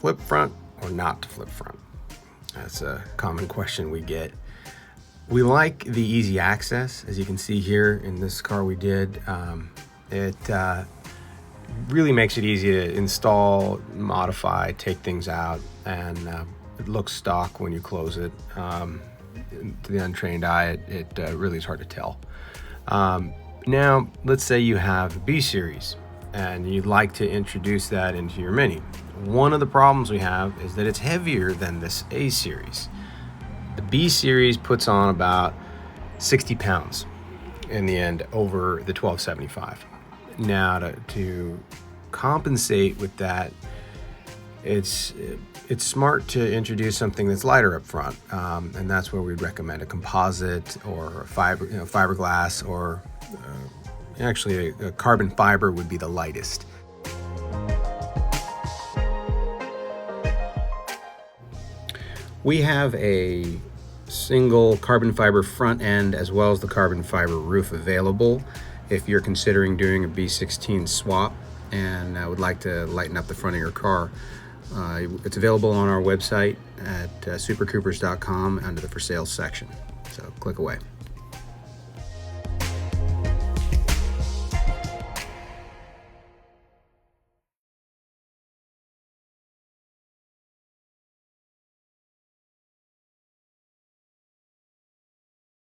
flip front or not to flip front? That's a common question we get. We like the easy access. As you can see here in this car we did, it really makes it easy to install, modify, take things out, and it looks stock when you close it. To the untrained eye, it really is hard to tell. Now, let's say you have a B series and you'd like to introduce that into your Mini. One of the problems we have is that it's heavier than this A series. The B series puts on about 60 pounds in the end over the 1275. Now, to compensate with that, it's smart to introduce something that's lighter up front, and that's where we'd recommend a composite or a fiberglass, or actually a carbon fiber would be the lightest. We have a single carbon fiber front end as well as the carbon fiber roof available if you're considering doing a B16 swap and would like to lighten up the front of your car. It's available on our website at supercoopers.com under the for sale section. So click away.